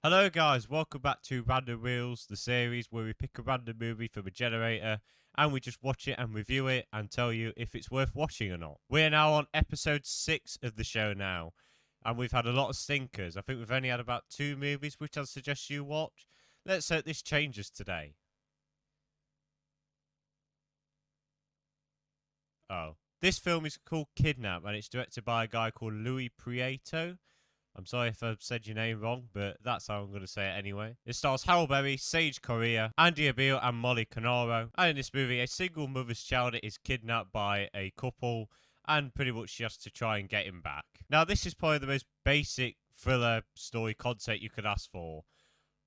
Hello guys, welcome back to Random Reels, the series where we pick a random movie from a generator and we just watch it and review it and tell you if it's worth watching or not. We're now on episode 6 of the show now, and we've had a lot of stinkers. I think we've only had about 2 movies which I'd suggest you watch. Let's hope this changes today. Oh. This film is called Kidnap and it's directed by a guy called Louis Prieto. I'm sorry if I've said your name wrong, but that's how I'm going to say it anyway. It stars Halle Berry, Sage Correa, Andy Abil, and Molly Canaro. And in this movie, a single mother's child is kidnapped by a couple, and pretty much she has to try and get him back. Now, this is probably the most basic thriller story concept you could ask for.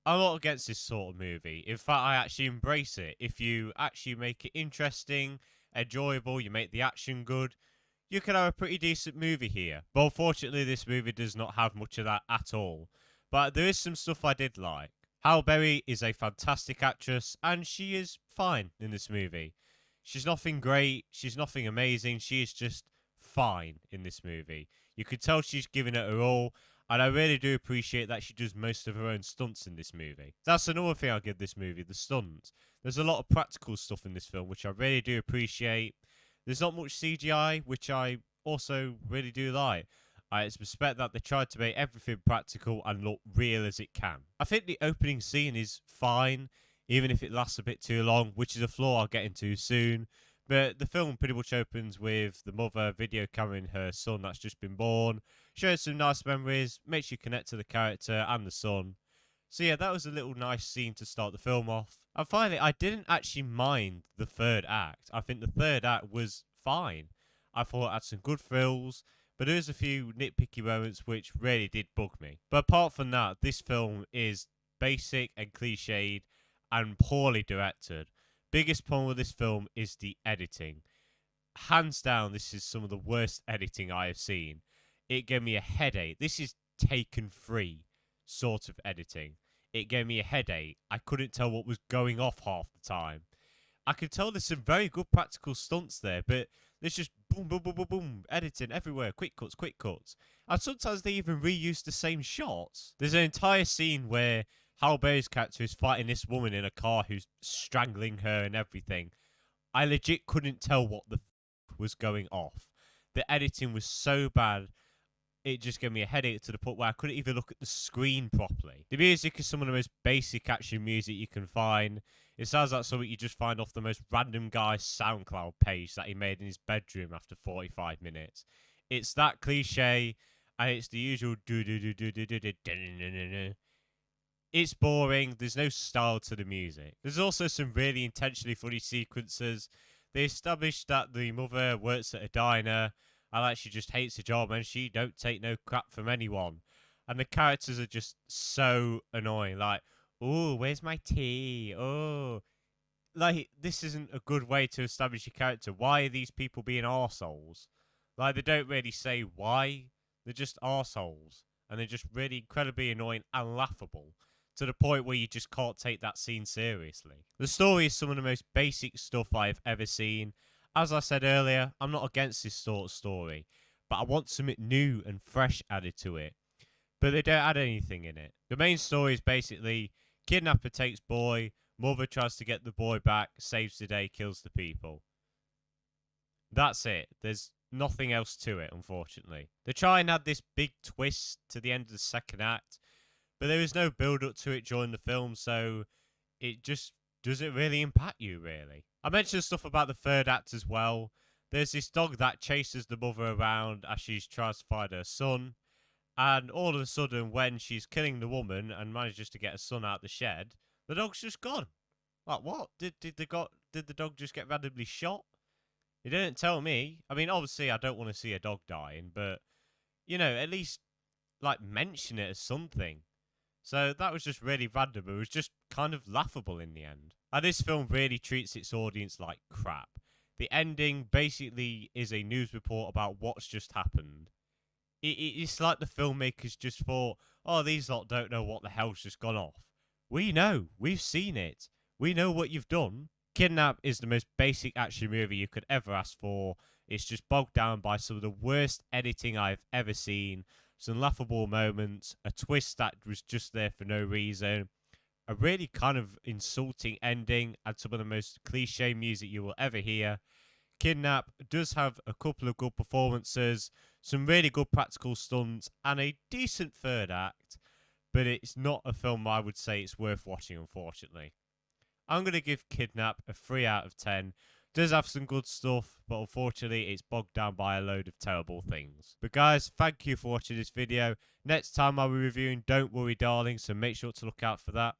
I'm not against this sort of movie. In fact, I actually embrace it. If you actually make it interesting, enjoyable, you make the action good, you can have a pretty decent movie here. But unfortunately, this movie does not have much of that at all. But there is some stuff I did like. Halle Berry is a fantastic actress, and she is fine in this movie. She's nothing great, she's nothing amazing, she is just fine in this movie. You could tell she's giving it her all, and I really do appreciate that she does most of her own stunts in this movie. That's another thing I'll give this movie, the stunts. There's a lot of practical stuff in this film, which I really do appreciate. There's not much CGI, which I also really do like. I respect that they tried to make everything practical and look real as it can. I think the opening scene is fine, even if it lasts a bit too long, which is a flaw I'll get into soon. But the film pretty much opens with the mother video cameraing her son that's just been born, shows some nice memories, makes you connect to the character and the son. So yeah, that was a little nice scene to start the film off. And finally, I didn't actually mind the third act. I think the third act was fine. I thought it had some good thrills, but there was a few nitpicky moments which really did bug me. But apart from that, this film is basic and cliched and poorly directed. Biggest problem with this film is the editing. Hands down, this is some of the worst editing I have seen. It gave me a headache. This is taken free sort of editing. It gave me a headache. I couldn't tell what was going off half the time. I could tell there's some very good practical stunts there, but there's just boom, boom, boom, boom, boom, editing everywhere, quick cuts, quick cuts. And sometimes they even reuse the same shots. There's an entire scene where Halle Berry's character is fighting this woman in a car who's strangling her and everything. I legit couldn't tell what the was going off. The editing was so bad, it just gave me a headache to the point where I couldn't even look at the screen properly. The music is some of the most basic action music you can find. It sounds like something you just find off the most random guy's SoundCloud page that he made in his bedroom after 45 minutes. It's that cliche, and it's the usual do do do do do do do do. It's boring. There's no style to the music. There's also some really intentionally funny sequences. They established that the mother works at a diner and that she just hates the job and she don't take no crap from anyone. And the characters are just so annoying. Like, oh, where's my tea? Oh, like this isn't a good way to establish your character. Why are these people being arseholes? Like they don't really say why. They're just arseholes. And they're just really incredibly annoying and laughable to the point where you just can't take that scene seriously. The story is some of the most basic stuff I've ever seen. As I said earlier, I'm not against this sort of story, but I want something new and fresh added to it. But they don't add anything in it. The main story is basically kidnapper takes boy, mother tries to get the boy back, saves the day, kills the people. That's it. There's nothing else to it, unfortunately. They try and add this big twist to the end of the second act, but there is no build up to it during the film, so it just doesn't really impact you, really. I mentioned stuff about the third act as well. There's this dog that chases the mother around as she tries to find her son, and all of a sudden, when she's killing the woman and manages to get her son out the shed, the dog's just gone. Like, what? Did the dog just get randomly shot? It didn't tell me. I mean, obviously, I don't want to see a dog dying, but, at least, like, mention it as something. So that was just really random. It was just kind of laughable in the end. And this film really treats its audience like crap. The ending basically is a news report about what's just happened. It's like the filmmakers just thought, oh, these lot don't know what the hell's just gone off. We know. We've seen it. We know what you've done. Kidnap is the most basic action movie you could ever ask for. It's just bogged down by some of the worst editing I've ever seen. some laughable moments, a twist that was just there for no reason, a really kind of insulting ending, and some of the most cliche music you will ever hear. Kidnap does have a couple of good performances, some really good practical stunts, and a decent third act, but it's not a film I would say it's worth watching, unfortunately. I'm going to give Kidnap a 3 out of 10. Does have some good stuff, but unfortunately it's bogged down by a load of terrible things. But guys, thank you for watching this video. Next time I'll be reviewing Don't Worry Darling, so make sure to look out for that.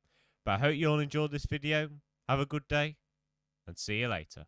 But I hope you all enjoyed this video. Have a good day, and see you later.